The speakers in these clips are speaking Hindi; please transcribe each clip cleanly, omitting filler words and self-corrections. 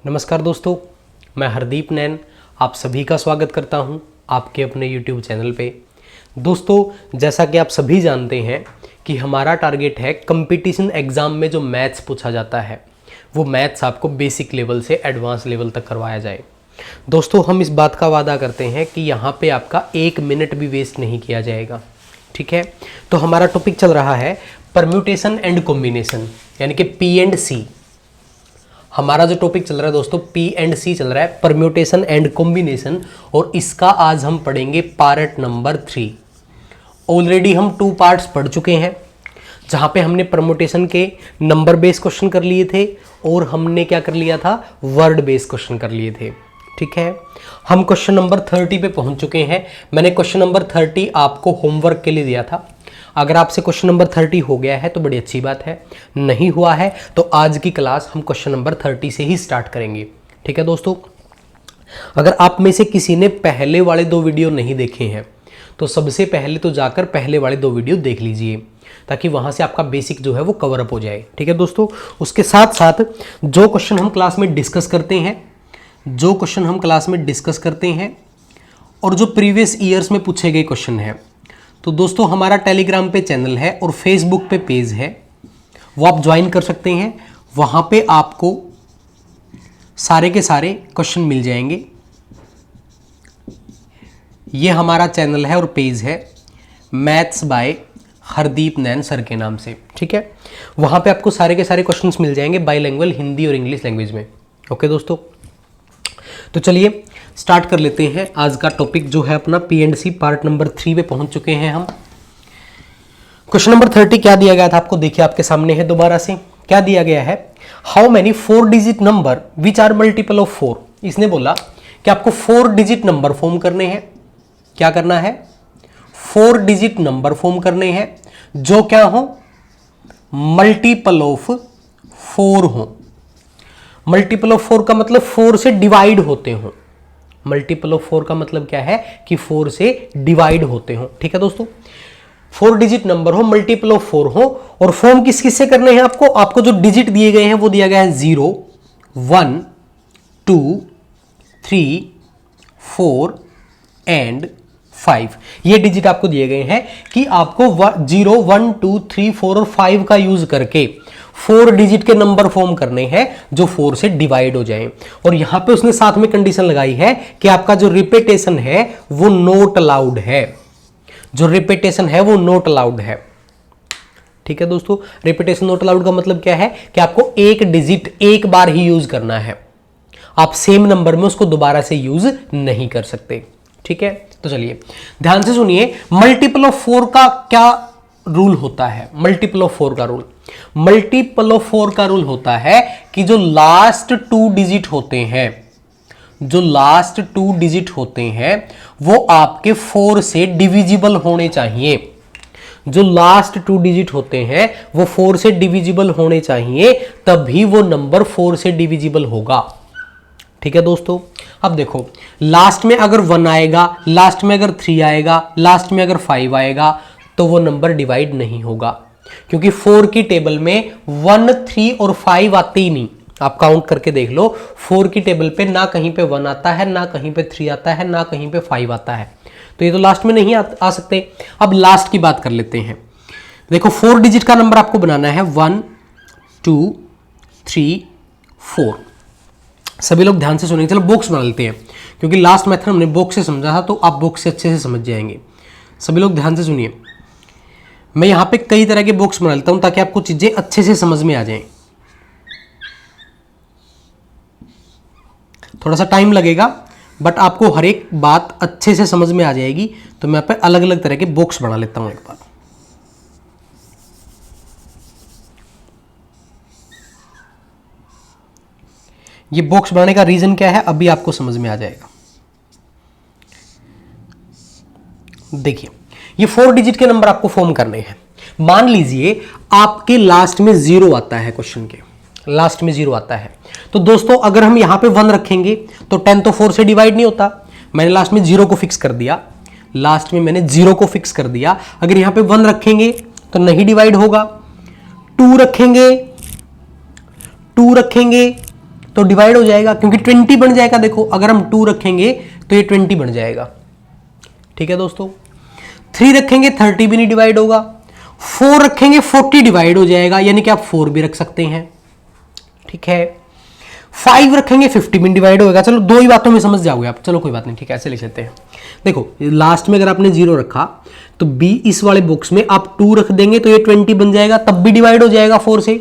नमस्कार दोस्तों, मैं हरदीप नैन आप सभी का स्वागत करता हूं आपके अपने YouTube चैनल पे। दोस्तों, जैसा कि आप सभी जानते हैं कि हमारा टारगेट है कंपटीशन एग्ज़ाम में जो मैथ्स पूछा जाता है वो मैथ्स आपको बेसिक लेवल से एडवांस लेवल तक करवाया जाए। दोस्तों, हम इस बात का वादा करते हैं कि यहाँ पे आपका 1 मिनट भी वेस्ट नहीं किया जाएगा। ठीक है, तो हमारा टॉपिक चल रहा है परम्यूटेशन एंड कॉम्बिनेशन, यानी कि P&C। हमारा जो टॉपिक चल रहा है दोस्तों P&C चल रहा है, परम्यूटेशन एंड कॉम्बिनेशन, और इसका आज हम पढ़ेंगे पार्ट नंबर 3। ऑलरेडी हम 2 पार्ट्स पढ़ चुके हैं, जहां पे हमने परम्यूटेशन के नंबर बेस्ड क्वेश्चन कर लिए थे और हमने क्या कर लिया था, वर्ड बेस्ड क्वेश्चन कर लिए थे। ठीक है, हम क्वेश्चन नंबर 30 पे पहुंच चुके हैं। मैंने क्वेश्चन नंबर 30 आपको होमवर्क के लिए दिया था। अगर आपसे क्वेश्चन नंबर 30 हो गया है तो बड़ी अच्छी बात है, नहीं हुआ है तो आज की क्लास हम क्वेश्चन नंबर 30 से ही स्टार्ट करेंगे। ठीक है दोस्तों, अगर आप में से किसी ने पहले वाले 2 वीडियो नहीं देखे हैं तो सबसे पहले तो जाकर पहले वाले 2 वीडियो देख लीजिए, ताकि वहां से आपका बेसिक जो है वो कवर अप हो जाए। ठीक है दोस्तों, उसके साथ साथ जो क्वेश्चन हम क्लास में डिस्कस करते हैं और जो प्रीवियस ईयर्स में पूछे गए क्वेश्चन हैं, तो दोस्तों हमारा टेलीग्राम पे चैनल है और फेसबुक पे पेज है, वो आप ज्वाइन कर सकते हैं। वहाँ पे आपको सारे के सारे क्वेश्चन मिल जाएंगे। ये हमारा चैनल है और पेज है, maths by Hardeep Nain sir के नाम से। ठीक है, वहाँ पे आपको सारे के सारे क्वेश्चंस मिल जाएंगे बाईलैंग्वेज, हिंदी और इंग्लिश लैंग्वेज में। ओके दोस्तों, तो चलिए स्टार्ट कर लेते हैं। आज का टॉपिक जो है अपना P&C पार्ट नंबर 3 पे पहुंच चुके हैं हम। क्वेश्चन नंबर 30 क्या दिया गया था आपको, देखिए आपके सामने है। दोबारा से क्या दिया गया है, how many 4 digit number which are multiple of 4। इसने बोला कि आपको 4 डिजिट नंबर फॉर्म करने हैं। क्या करना है, 4 डिजिट नंबर फॉर्म करने हैं जो क्या हो, मल्टीपल ऑफ 4 हो। मल्टीपल ऑफ 4 का मतलब 4 से डिवाइड होते हो। मल्टीपल ऑफ 4 का मतलब क्या है कि 4 से डिवाइड होते हो। ठीक है दोस्तों, 4 डिजिट नंबर हो, मल्टीपल ऑफ 4 हो, और फॉर्म किस किस से करने हैं आपको जो डिजिट दिए गए हैं वो दिया गया है 0, 1, 2, 3, 4 एंड 5। ये डिजिट आपको दिए गए हैं कि आपको 0, 1, 2, 3, 4 और 5 का यूज करके 4 डिजिट के नंबर फॉर्म करने हैं जो 4 से डिवाइड हो जाएं। और यहां पे उसने साथ में कंडीशन लगाई है कि आपका जो रिपीटेशन है वो नॉट अलाउड है। जो रिपीटेशन है वो नॉट अलाउड है। ठीक है दोस्तों, रिपीटेशन नॉट अलाउड का मतलब क्या है कि आपको एक डिजिट एक बार ही यूज करना है, आप सेम नंबर में उसको दोबारा से यूज नहीं कर सकते। ठीक है, तो चलिए ध्यान से सुनिए, मल्टीपल ऑफ 4 का क्या रूल होता है। मल्टीपल ऑफ 4 का रूल, मल्टीपल ऑफ 4 का रूल होता है कि जो लास्ट 2 डिजिट होते हैं, जो लास्ट 2 डिजिट होते हैं वो आपके 4 से डिविजिबल होने चाहिए। जो लास्ट 2 डिजिट होते हैं वो 4 से डिविजिबल होने चाहिए, तभी वो नंबर 4 से डिविजिबल होगा। ठीक है दोस्तों, अब देखो लास्ट में अगर 1 आएगा, लास्ट में अगर 3 आएगा, लास्ट में अगर 5 आएगा तो वो नंबर डिवाइड नहीं होगा, क्योंकि 4 की टेबल में 1, 3 और 5 आते ही नहीं। आप काउंट करके देख लो, 4 की टेबल पे ना कहीं पे 1 आता है, ना कहीं पे 3 आता है, ना कहीं पे 5 आता है, तो ये तो लास्ट में नहीं आ सकते। अब लास्ट की बात कर लेते हैं। देखो 4 डिजिट का नंबर आपको बनाना है 1, 2, 3, 4। सभी लोग ध्यान से सुनेंगे। चलो बॉक्स बना लेते हैं, क्योंकि लास्ट मेथड हमने बॉक्स से समझा था, तो आप बॉक्स से अच्छे से समझ जाएंगे। सभी लोग ध्यान से सुनिए, मैं यहां पे कई तरह के बॉक्स बना लेता हूं ताकि आपको चीजें अच्छे से समझ में आ जाएं। थोड़ा सा टाइम लगेगा, बट आपको हर एक बात अच्छे से समझ में आ जाएगी। तो मैं यहाँ पे अलग अलग तरह के बॉक्स बना लेता हूं एक बार। ये बॉक्स बनाने का रीजन क्या है अभी आपको समझ में आ जाएगा। देखिए, ये 4 डिजिट के नंबर आपको फॉर्म करने हैं। मान लीजिए आपके लास्ट में 0 आता है, क्वेश्चन के लास्ट में 0 आता है, तो दोस्तों अगर हम यहां पे 1 रखेंगे तो 10 तो 4 से डिवाइड नहीं होता। मैंने लास्ट में 0 को फिक्स कर दिया, लास्ट में मैंने 0 को फिक्स कर दिया। अगर यहां पे 1 रखेंगे तो नहीं डिवाइड होगा। 2 रखेंगे तो डिवाइड हो जाएगा, क्योंकि 20 बन जाएगा। देखो अगर हम 2 रखेंगे तो ये 20 बन जाएगा। ठीक है दोस्तों, 3 रखेंगे 30 भी नहीं डिवाइड होगा, 4 रखेंगे 40 डिवाइड हो जाएगा, यानी कि आप 4 भी रख सकते हैं। ठीक है, 5 रखेंगे 50 में डिवाइड होगा। चलो 2 ही बातों में समझ जाओगे आप, चलो कोई बात नहीं, ठीक है ऐसे लिख लेते हैं। देखो लास्ट में अगर आपने 0 रखा तो बी इस वाले बॉक्स में आप 2 रख देंगे तो ये 20 बन जाएगा, तब भी डिवाइड हो जाएगा 4 से।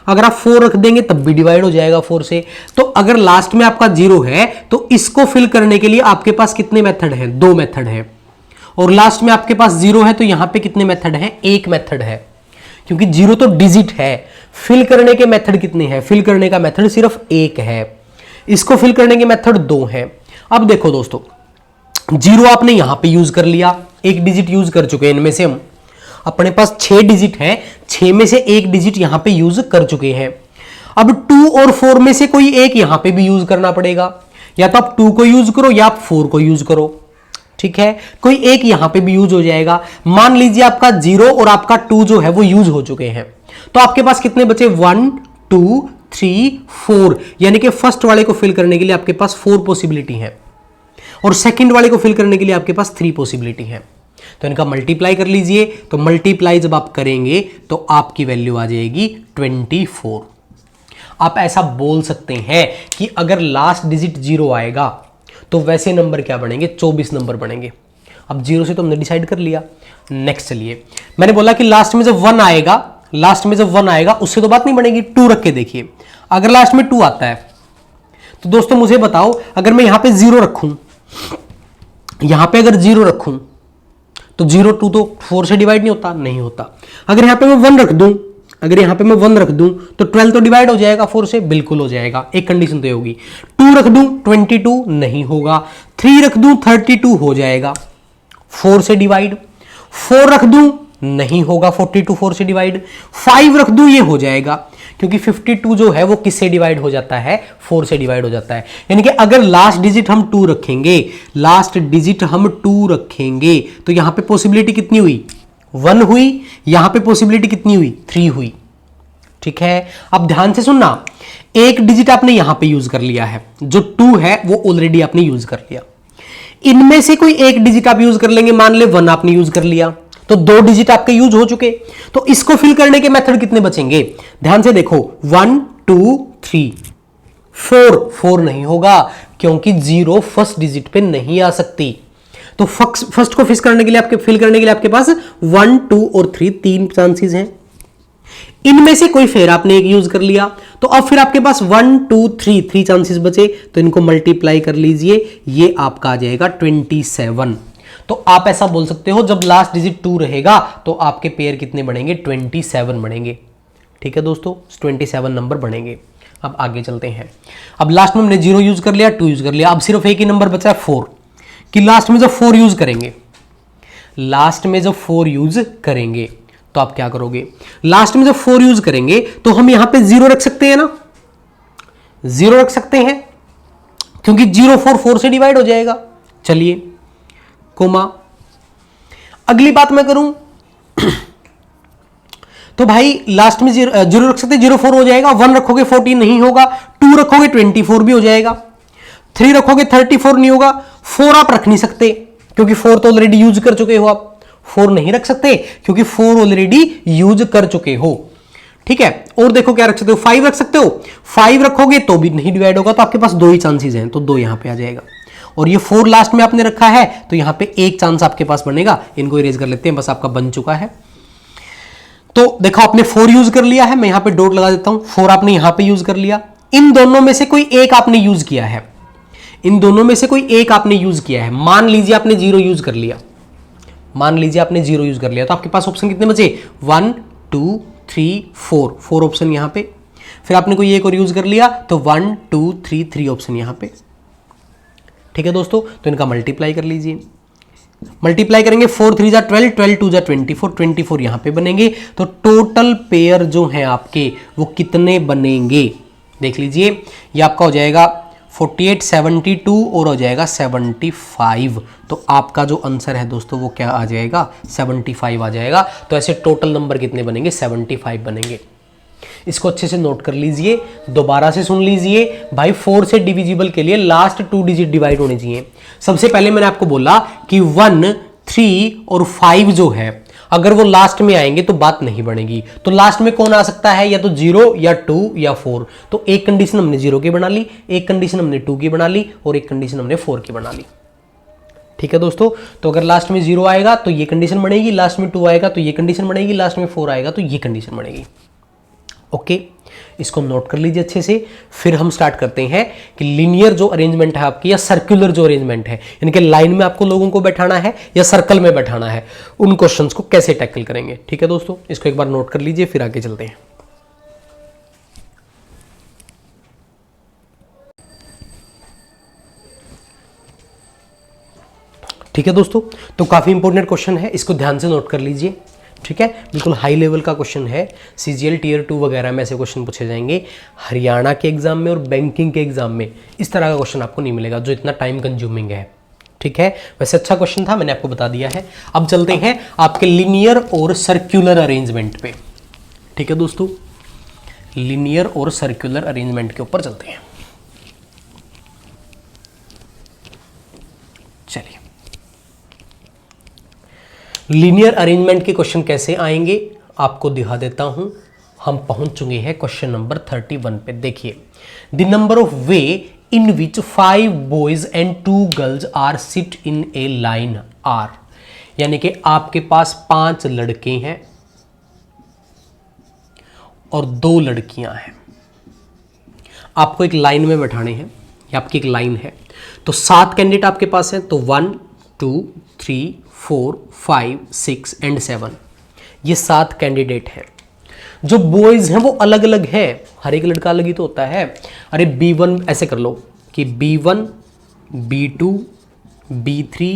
अगर आप 4 रख देंगे तब भी डिवाइड हो जाएगा 4 से। तो अगर लास्ट में आपका 0 है तो इसको फिल करने के लिए आपके पास कितने मेथड हैं? 2 मेथड है। और लास्ट में आपके पास 0 है तो यहां पे कितने मेथड हैं? 1 मेथड है, क्योंकि 0 तो डिजिट है। फिल करने के मेथड कितने हैं? फिल करने का मेथड सिर्फ 1 है, इसको फिल करने के मेथड 2 है। अब देखो दोस्तों, 0 आपने यहां पे यूज कर लिया, 1 डिजिट यूज कर चुके हैं। इनमें से हम अपने पास 6 डिजिट हैं, 6 में से 1 डिजिट यहां पे यूज कर चुके हैं। अब 2 और 4 में से कोई एक यहां पे भी यूज करना पड़ेगा, या तो आप 2 को यूज करो या आप 4 को यूज करो। ठीक है, कोई एक यहां पे भी यूज हो जाएगा। मान लीजिए आपका 0 और आपका 2 जो है वो यूज हो चुके हैं, तो आपके पास कितने बचे? 1 2 3 4, यानी कि फर्स्ट वाले को फिल करने के लिए आपके पास 4 पॉसिबिलिटी है और सेकंड वाले को फिल करने के लिए आपके पास 3 पॉसिबिलिटी है। तो इनका मल्टीप्लाई कर लीजिए। तो मल्टीप्लाई जब आप करेंगे तो आपकी वैल्यू आ जाएगी 24। आप ऐसा बोल सकते हैं कि अगर लास्ट डिजिट 0 आएगा तो वैसे नंबर क्या बनेंगे? 24 नंबर बनेंगे। अब 0 से तो हमने डिसाइड कर लिया। नेक्स्ट चलिए, मैंने बोला कि लास्ट में जब 1 आएगा, लास्ट में जब 1 आएगा उससे तो बात नहीं बनेगी। 2 रख के देखिए, अगर लास्ट में 2 आता है तो दोस्तों मुझे बताओ, अगर मैं यहां पे 0 रखूं, यहां पे अगर 0 रखूं तो 0 2 तो 4 से डिवाइड नहीं होता, नहीं होता। अगर यहां पे मैं 1 रख दूं, अगर यहां पे मैं 1 रख दूं तो 12 तो डिवाइड हो जाएगा 4 से, बिल्कुल हो जाएगा। एक कंडीशन तो ये होगी। 2 रख दूं 22 नहीं होगा, 3 रख दूं 32 हो जाएगा 4 से डिवाइड, 4 रख दूं नहीं होगा 42 4 से डिवाइड, 5 रख दूं ये हो जाएगा, क्योंकि 52 जो है वो किससे डिवाइड हो जाता है? 4 से डिवाइड हो जाता है। यानी कि अगर लास्ट डिजिट हम 2 रखेंगे, लास्ट डिजिट हम 2 रखेंगे तो यहां पे पॉसिबिलिटी कितनी हुई? 1 हुई। यहां पे पॉसिबिलिटी कितनी हुई? 3 हुई। ठीक है, अब ध्यान से सुनना, एक डिजिट आपने यहां पे यूज कर लिया है, जो 2 है वो ऑलरेडी आपने यूज कर लिया। इनमें से कोई एक डिजिट आप यूज कर लेंगे, मान ले 1 आपने यूज कर लिया, तो 2 डिजिट आपके यूज हो चुके। तो इसको फिल करने के मेथड कितने बचेंगे? ध्यान से देखो, 1 2 3 4 नहीं होगा, क्योंकि 0 फर्स्ट डिजिट पे नहीं आ सकती। तो फर्स्ट को फिल करने के लिए आपके पास 1 2 और 3 चांसेस हैं। इनमें से कोई फेर आपने एक यूज कर लिया, तो अब फिर आपके पास 1 2 3 चांसेस बचे, तो इनको मल्टीप्लाई कर लीजिए, ये आपका आ जाएगा 27। तो आप ऐसा बोल सकते हो, जब लास्ट डिजिट 2 रहेगा तो आपके पेयर कितने बनेंगे? 27 बनेंगे। ठीक है दोस्तों, 27 नंबर बनेंगे। अब आगे चलते हैं। अब लास्ट में हमने 0 यूज कर लिया, 2 यूज कर लिया, अब सिर्फ एक ही नंबर बचा है 4, कि लास्ट में जब 4 यूज करेंगे, लास्ट में जब 4 यूज करेंगे तो आप क्या करोगे? लास्ट में जब 4 यूज करेंगे तो हम यहां पे 0 रख सकते हैं ना, 0 रख सकते हैं, क्योंकि 0 4 से डिवाइड हो जाएगा। चलिए कोमा, अगली बात मैं करूं तो भाई लास्ट में 0 रख सकते, 0 4 हो जाएगा, 1 रखोगे 14 नहीं होगा, 2 रखोगे 24 भी हो जाएगा, 3 रखोगे 34 नहीं होगा, 4 आप रख नहीं सकते क्योंकि 4 तो ऑलरेडी यूज कर चुके हो आप, 4 नहीं रख सकते क्योंकि 4 ऑलरेडी यूज कर चुके हो। ठीक है, और देखो क्या रख सकते हो? 5 रख सकते हो, 5 रखोगे तो भी नहीं डिवाइड होगा, तो आपके पास 2 ही चांसेस हैं, तो 2 यहां पे आ जाएगा। और ये 4 लास्ट में आपने रखा है तो यहां पे एक चांस आपके पास बनेगा, इनको इरेज कर लेते हैं, बस आपका बन चुका है। तो देखो आपने 4 यूज कर लिया है, मैं यहां पे डॉट लगा देता हूं, 4 आपने यहां पे यूज कर लिया। इन दोनों में से कोई एक आपने यूज किया है, इन दोनों में से कोई एक आपने यूज किया है। मान लीजिए आपने 0 यूज कर लिया, मान लीजिए आपने 0 यूज कर लिया, तो आपके पास ऑप्शन कितने बचे? 1 2 3 4 ऑप्शन यहां पे। फिर आपने कोई एक और यूज कर लिया तो 1 2 3 ऑप्शन यहां पे। ठीक है दोस्तों, तो इनका मल्टीप्लाई कर लीजिए, मल्टीप्लाई करेंगे 4 3 जा 12, 12 2 जा 24, 24 यहां पे बनेंगे। तो टोटल पेयर जो हैं आपके वो कितने बनेंगे देख लीजिए, ये आपका हो जाएगा 48 72 और हो जाएगा 75। तो आपका जो आंसर है दोस्तों वो क्या आ जाएगा? 75 आ जाएगा। तो ऐसे टोटल नंबर कितने बनेंगे? 75 बनेंगे। इसको अच्छे से नोट कर लीजिए, दोबारा से सुन लीजिए भाई। 4 से डिविजिबल के लिए लास्ट 2 डिजिट डिवाइड होने चाहिए। सबसे पहले मैंने आपको बोला कि 1, 3 और 5 जो है अगर वो लास्ट में आएंगे तो बात नहीं बनेगी। तो लास्ट में कौन आ सकता है, या तो 0 या 2 या 4। तो एक कंडीशन हमने 0 की बना ली, एक कंडीशन हमने 2 की बना ली और एक कंडीशन हमने 4 की बना ली। ठीक है दोस्तों, तो अगर लास्ट में 0 आएगा तो ये कंडीशन बनेगी, लास्ट में 2 आएगा तो ये कंडीशन बनेगी, लास्ट में 4 आएगा तो ये कंडीशन बनेगी। ओके, इसको नोट कर लीजिए अच्छे से। फिर हम स्टार्ट करते हैं कि लीनियर जो अरेंजमेंट है आपकी या सर्कुलर जो अरेंजमेंट है, यानी कि लाइन में आपको लोगों को बैठाना है या सर्कल में बैठाना है, उन क्वेश्चंस को कैसे टैकल करेंगे। ठीक है दोस्तों, इसको एक बार नोट कर लीजिए, फिर आगे चलते हैं। ठीक है दोस्तों, तो काफी इंपॉर्टेंट क्वेश्चन है, इसको ध्यान से नोट कर लीजिए। ठीक है, बिल्कुल हाई लेवल का क्वेश्चन है। सीजीएल टियर 2 वगैरह में ऐसे क्वेश्चन पूछे जाएंगे। हरियाणा के एग्जाम में और बैंकिंग के एग्जाम में इस तरह का क्वेश्चन आपको नहीं मिलेगा जो इतना टाइम कंज्यूमिंग है। ठीक है, वैसे अच्छा क्वेश्चन था, मैंने आपको बता दिया है। अब चलते हैं आपके लिनियर और सर्क्यूलर अरेंजमेंट पे। ठीक है दोस्तों, लिनियर और सर्क्यूलर अरेंजमेंट के ऊपर चलते हैं। चलिए, लीनियर अरेंजमेंट के क्वेश्चन कैसे आएंगे आपको दिखा देता हूं। हम पहुंच चुके हैं क्वेश्चन नंबर 31 पे। देखिए, the number of way in which 5 boys and 2 girls are sit in a line are, यानी कि आपके पास 5 लड़के हैं और 2 लड़कियां हैं। आपको एक लाइन में बैठाने हैं, ये आपकी एक लाइन है। तो 7 कैंडिडेट आपके पास हैं, तो 1, 2, 3, 4, 5, 6 एंड 7, ये 7 कैंडिडेट हैं। जो बॉयज हैं वो अलग अलग हैं, हर एक लड़का अलग ही तो होता है। अरे B1 ऐसे कर लो कि B1, B2, B3,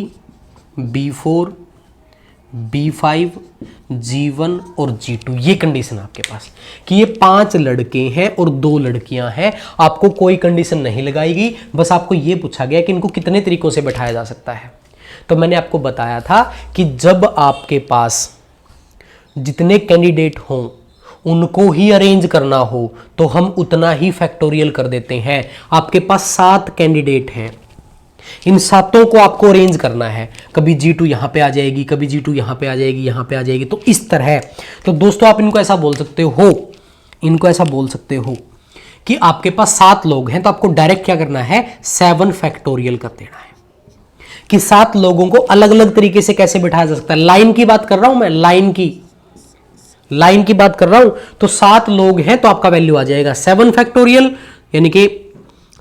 B4, B5, G1 और G2, ये कंडीशन आपके पास कि ये 5 लड़के हैं और 2 लड़कियां हैं। आपको कोई कंडीशन नहीं लगाएगी, बस आपको ये पूछा गया कि इनको कितने तरीकों से बैठाया जा सकता है। तो मैंने आपको बताया था कि जब आपके पास जितने कैंडिडेट हों उनको ही अरेंज करना हो तो हम उतना ही फैक्टोरियल कर देते हैं। आपके पास 7 कैंडिडेट हैं, इन 7 को आपको अरेंज करना है। कभी G2 यहां पे आ जाएगी, कभी G2 यहां पे आ जाएगी, यहां पे आ जाएगी, तो इस तरह। तो दोस्तों आप इनको ऐसा बोल सकते हो, इनको ऐसा बोल सकते हो कि आपके पास 7 लोग हैं, तो आपको डायरेक्ट क्या करना है, 7 फैक्टोरियल कर देना है कि 7 लोगों को अलग अलग तरीके से कैसे बिठाया जा सकता है। लाइन की बात कर रहा हूं मैं, लाइन की बात कर रहा हूं। तो 7 लोग हैं तो आपका वैल्यू आ जाएगा 7 फैक्टोरियल, यानी कि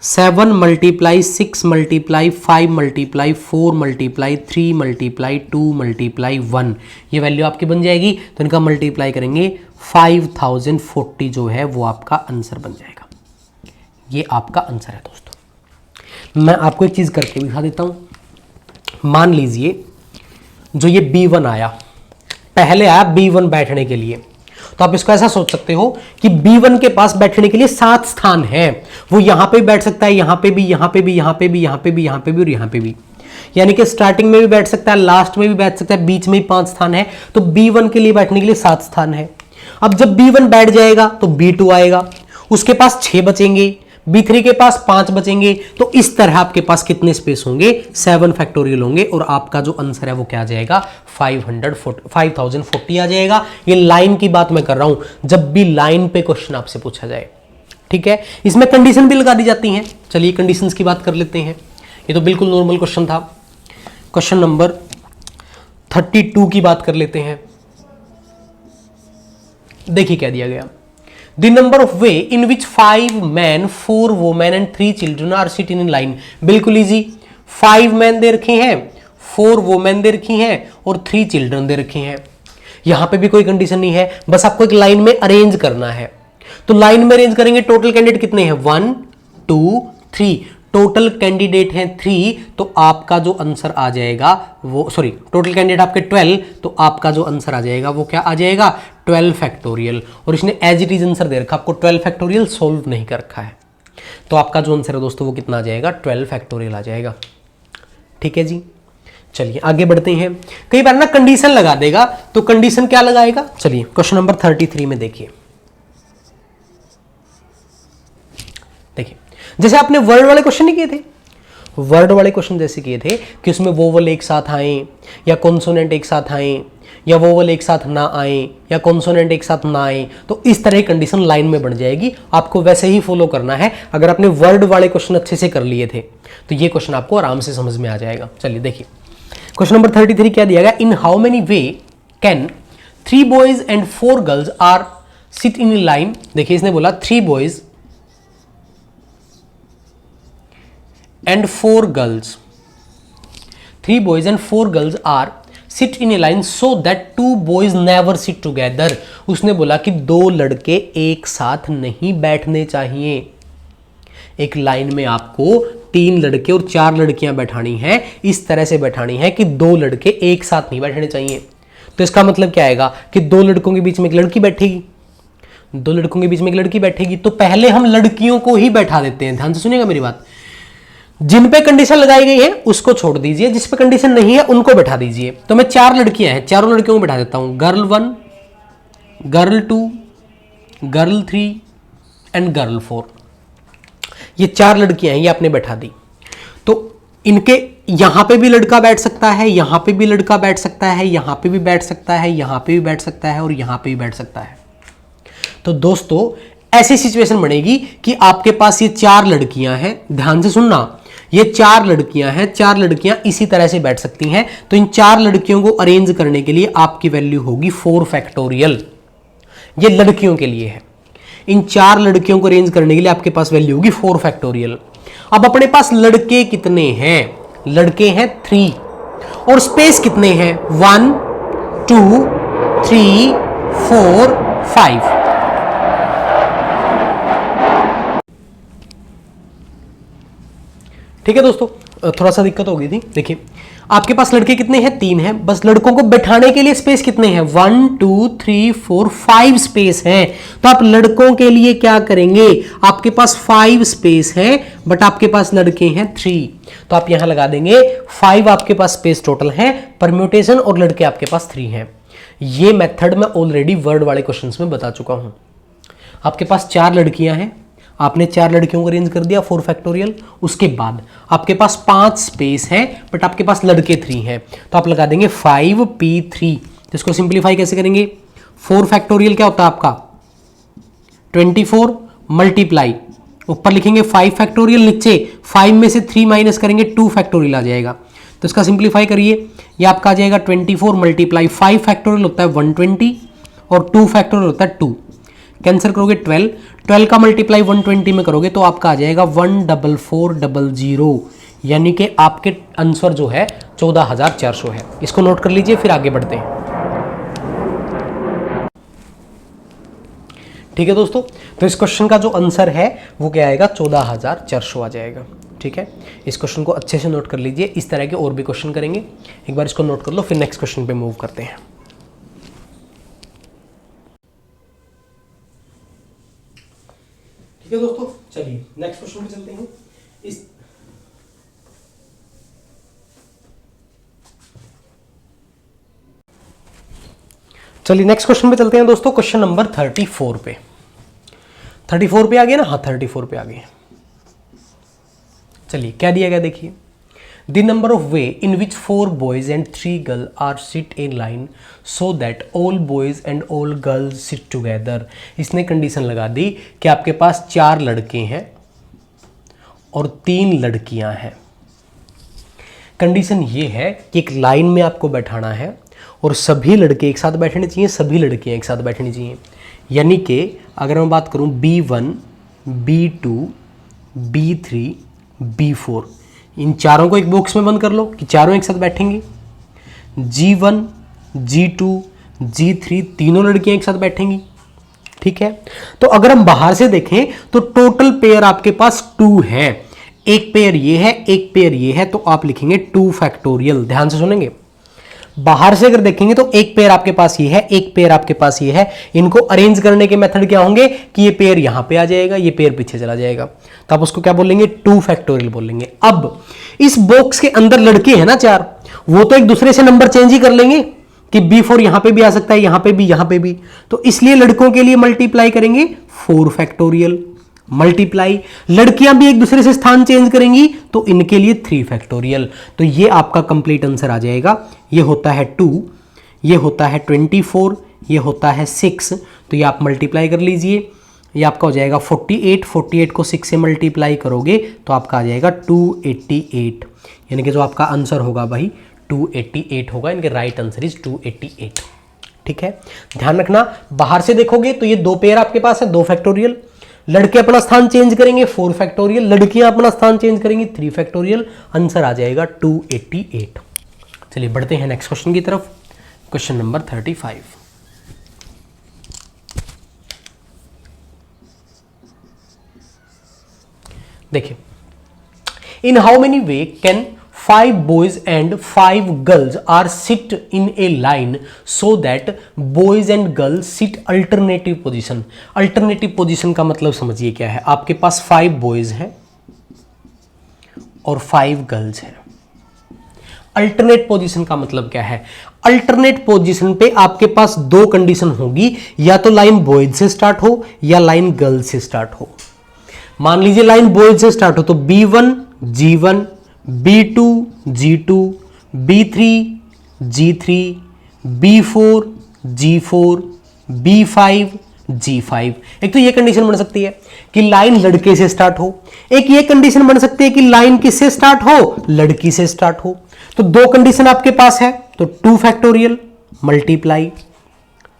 7 multiply 6 multiply 5 multiply 4 multiply 3 multiply 2 multiply 1, ये वैल्यू आपकी बन जाएगी। तो इनका मल्टीप्लाई करेंगे 5040 जो है वो आपका आंसर बन जाएगा। ये आपका आंसर है दोस्तों। मैं आपको एक चीज करके दिखा देता हूं। मान लीजिए जो ये B1 आया, पहले आया B1 बैठने के लिए, तो आप इसको ऐसा सोच सकते हो कि B1 के पास बैठने के लिए 7 स्थान हैं। वो यहां पे बैठ सकता है, यहां पे भी, यहां पे भी, यहां पे भी, यहां पे भी, यहां पे भी और यहां पे भी, यानी कि स्टार्टिंग में भी बैठ सकता है, लास्ट में भी बैठ सकता है, बीच में ही 5 स्थान है। तो B1 के लिए बैठने के लिए 7 स्थान है। अब जब B1 बैठ जाएगा तो B2 आएगा, उसके पास 6 बचेंगे, B3 के पास 5 बचेंगे। तो इस तरह आपके पास कितने स्पेस होंगे, 7 फैक्टोरियल होंगे और आपका जो आंसर है वो क्या आ जाएगा, 5040 आ जाएगा। ये लाइन की बात मैं कर रहा हूं, जब भी लाइन पे क्वेश्चन आपसे पूछा जाए। ठीक है, इसमें कंडीशन भी लगा दी जाती हैं। चलिए कंडीशंस की बात कर लेते हैं। ये तो बिल्कुल नॉर्मल क्वेश्चन था। क्वेश्चन नंबर 32 की बात कर लेते हैं। देखिए क्या दिया गया, The number of way in which 5 men, 4 women and 3 children are sitting in line। बिल्कुल इजी, 5 मैन दे रखे हैं, 4 वोमेन दे रखी हैं और 3 चिल्ड्रन दे रखे हैं। यहां पे भी कोई कंडीशन नहीं है, बस आपको एक लाइन में अरेंज करना है। तो लाइन में अरेंज करेंगे, टोटल कैंडिडेट कितने हैं, 1 2 3, टोटल कैंडिडेट हैं 3, तो आपका जो आंसर आ जाएगा वो, सॉरी टोटल कैंडिडेट आपके 12, तो आपका जो आंसर आ जाएगा वो क्या आ जाएगा, 12 फैक्टोरियल। और इसने एज इट इज आंसर दे रखा, आपको 12 फैक्टोरियल सोल्व नहीं कर रखा है। तो आपका जो आंसर है दोस्तों वो कितना आ जाएगा, 12 फैक्टोरियल आ जाएगा। ठीक है जी, चलिए आगे बढ़ते हैं। कई बार ना कंडीशन लगा देगा, तो कंडीशन क्या लगाएगा, चलिए क्वेश्चन नंबर 33 में देखिए। जैसे आपने वर्ड वाले क्वेश्चन नहीं किए थे, वर्ड वाले क्वेश्चन जैसे किए थे कि उसमें वोवल एक साथ आए या कॉन्सोनेंट एक साथ आए या वोवल एक साथ ना आए या कॉन्सोनेंट एक साथ ना आए, तो इस तरह की कंडीशन लाइन में बन जाएगी। आपको वैसे ही फॉलो करना है। अगर आपने वर्ड वाले क्वेश्चन अच्छे से कर लिए थे तो ये क्वेश्चन आपको आराम से समझ में आ जाएगा। चलिए देखिए क्वेश्चन नंबर 33 क्या दिया गया, in how many way can 3 boys and 4 girls are sit in line. देखिए इसने बोला 3 boys and 4 girls, 3 boys and 4 girls are sit in a line so that 2 boys never sit together। उसने बोला कि 2 लड़के एक साथ नहीं बैठने चाहिए। एक लाइन में आपको 3 लड़के और 4 लड़कियां बैठानी है, इस तरह से बैठानी है कि 2 लड़के एक साथ नहीं बैठने चाहिए। तो इसका मतलब क्या आएगा कि 2 लड़कों के बीच में एक लड़की बैठेगी, 2 लड़कों के बीच में एक लड़की बैठेगी, तो पहले हम लड़कियों को ही बैठा देते हैं। ध्यान से सुनिएगा मेरी बात, जिन पे कंडीशन लगाई गई है उसको छोड़ दीजिए, जिस पे कंडीशन नहीं है उनको बैठा दीजिए। तो मैं 4 लड़कियां हैं, चारों लड़कियों को बैठा देता हूं, girl 1, girl 2, girl 3 and girl 4। ये 4 लड़कियां हैं, ये आपने बैठा दी। तो इनके यहां पे भी लड़का बैठ सकता है, यहां पे भी लड़का बैठ सकता है, यहां पे भी बैठ सकता है, यहां पे भी बैठ सकता है और यहां पे भी बैठ सकता है। तो दोस्तों ऐसी सिचुएशन बनेगी कि आपके पास ये 4 लड़कियां हैं, ध्यान से सुनना, ये 4 लड़कियां हैं, 4 लड़कियां इसी तरह से बैठ सकती हैं। तो इन 4 लड़कियों को अरेंज करने के लिए आपकी वैल्यू होगी 4 फैक्टोरियल। ये लड़कियों के लिए है। इन 4 लड़कियों को अरेंज करने के लिए आपके पास वैल्यू होगी 4 फैक्टोरियल। अब अपने पास लड़के कितने हैं, लड़के हैं 3 और स्पेस कितने हैं 1 2 3 4 5। ठीक है दोस्तों, थोड़ा सा दिक्कत हो गई थी। देखिए आपके पास लड़के कितने हैं 3 हैं, बस लड़कों को बैठाने के लिए स्पेस कितने हैं 1 2 3 4 5 स्पेस है। तो आप लड़कों के लिए क्या करेंगे, आपके पास 5 स्पेस है बट आपके पास लड़के हैं 3, तो आप यहां लगा देंगे 5 आपके पास स्पेस टोटल है, परम्यूटेशन और लड़के आपके पास 3 हैं। ये मेथड मैं ऑलरेडी वर्ड वाले क्वेश्चंस में बता चुका हूं। आपके पास 4 लड़कियां हैं, आपने 4 लड़कियों को अरेंज कर दिया 4 फैक्टोरियल। उसके बाद आपके पास 5 स्पेस है बट आपके पास लड़के 3 हैं, तो आप लगा देंगे 5p3। तो इसको सिंप्लीफाई कैसे करेंगे, 4 फैक्टोरियल क्या होता है आपका 24 मल्टीप्लाई, ऊपर लिखेंगे 5 फैक्टोरियल, नीचे 5 में से 3 माइनस करेंगे 2 फैक्टोरियल आ जाएगा। तो इसका सिंप्लीफाई करिए, ये आपका आ जाएगा 24 मल्टीप्लाई 5 फैक्टोरियल होता है 120 और 2 फैक्टोरियल होता है 2। कैंसिल करोगे 12 का मल्टीप्लाई 120 में करोगे तो आपका आ जाएगा 14400, यानी कि आपके आंसर जो है 14400 है। इसको नोट कर लीजिए, फिर आगे बढ़ते हैं। ठीक है दोस्तों, तो इस क्वेश्चन का जो आंसर है वो क्या आएगा 14400 आ जाएगा। ठीक है, इस क्वेश्चन को अच्छे से नोट कर लीजिए। इस तरह के और भी क्वेश्चन करेंगे, एक बार इसको नोट कर लो, फिर नेक्स्ट क्वेश्चन पे मूव करते हैं। ठीक है दोस्तों, चलिए नेक्स्ट क्वेश्चन पे चलते हैं। चलिए नेक्स्ट क्वेश्चन पे चलते हैं दोस्तों। क्वेश्चन नंबर 34 पे, 34 पे आ गया ना, हाँ 34 पे आ गए। चलिए क्या दिया गया देखिए, the number of way in which 4 boys and 3 girl are sit in line so that all boys and all girls sit together. इसने कंडीशन लगा दी कि आपके पास 4 लड़के हैं और 3 लड़कियां हैं। कंडीशन ये है कि एक लाइन में आपको बैठाना है और सभी लड़के एक साथ बैठने चाहिए, सभी लड़कियां एक साथ बैठनी चाहिए। यानी कि अगर मैं बात करूं B1, B2, B3, B4, इन चारों को एक बॉक्स में बंद कर लो कि चारों एक साथ बैठेंगी। G1, G2, G3 तीनों लड़कियां एक साथ बैठेंगी। ठीक है, तो अगर हम बाहर से देखें तो टोटल पेयर आपके पास 2 है, एक पेयर ये है, एक पेयर ये है, तो आप लिखेंगे 2 फैक्टोरियल। ध्यान से सुनेंगे, बाहर से अगर देखेंगे तो एक पेयर आपके पास ये है, एक पेयर आपके पास ये है। इनको अरेंज करने के मेथड क्या होंगे कि ये पेयर यहां पे आ जाएगा, ये पेयर पीछे चला जाएगा, तो आप उसको क्या बोलेंगे 2 फैक्टोरियल बोलेंगे। अब इस बॉक्स के अंदर लड़के हैं ना 4, वो तो एक दूसरे से नंबर चेंज ही कर लेंगे कि B4 यहां पे भी आ सकता है, यहां पे भी, यहां पे भी, तो इसलिए लड़कों के लिए मल्टीप्लाई करेंगे 4 फैक्टोरियल। मल्टीप्लाई, लड़कियां भी एक दूसरे से स्थान चेंज करेंगी तो इनके लिए 3 फैक्टोरियल। तो ये आपका कंप्लीट आंसर आ जाएगा। ये होता है 2, ये होता है 24, ये होता है 6। तो ये आप मल्टीप्लाई कर लीजिए, ये आपका हो जाएगा 48। 48 को 6 से मल्टीप्लाई करोगे तो आपका आ जाएगा 288, यानी कि जो आपका आंसर होगा भाई 288 होगा। इनके राइट आंसर इज 288। ठीक है, ध्यान रखना, बाहर से देखोगे तो ये 2 पेयर आपके पास है, 2 फैक्टोरियल। लड़के अपना स्थान चेंज करेंगे 4 फैक्टोरियल, लड़कियां अपना स्थान चेंज करेंगी 3 फैक्टोरियल। आंसर आ जाएगा 288। चलिए बढ़ते हैं नेक्स्ट क्वेश्चन की तरफ। Question number 35। देखिए, in how many way can 5 boys and 5 girls are sit in a line so that boys and girls sit alternative position। alternative position का मतलब समझिए क्या है। आपके पास 5 boys हैं और 5 girls हैं। अल्टरनेट पोजीशन का मतलब क्या है? अल्टरनेट पोजीशन पे आपके पास 2 कंडीशन होगी, या तो लाइन बॉयज से स्टार्ट हो या लाइन गर्ल्स से स्टार्ट हो। मान लीजिए लाइन बॉयज से स्टार्ट हो तो B1 G1, B2 G2, B3 G3, B4 G4, B5 G5। एक तो ये कंडीशन बन सकती है कि लाइन लड़के से स्टार्ट हो, एक ये कंडीशन बन सकती है कि लाइन किससे स्टार्ट हो? लड़की से स्टार्ट हो। तो 2 कंडीशन आपके पास है, तो 2 फैक्टोरियल मल्टीप्लाई।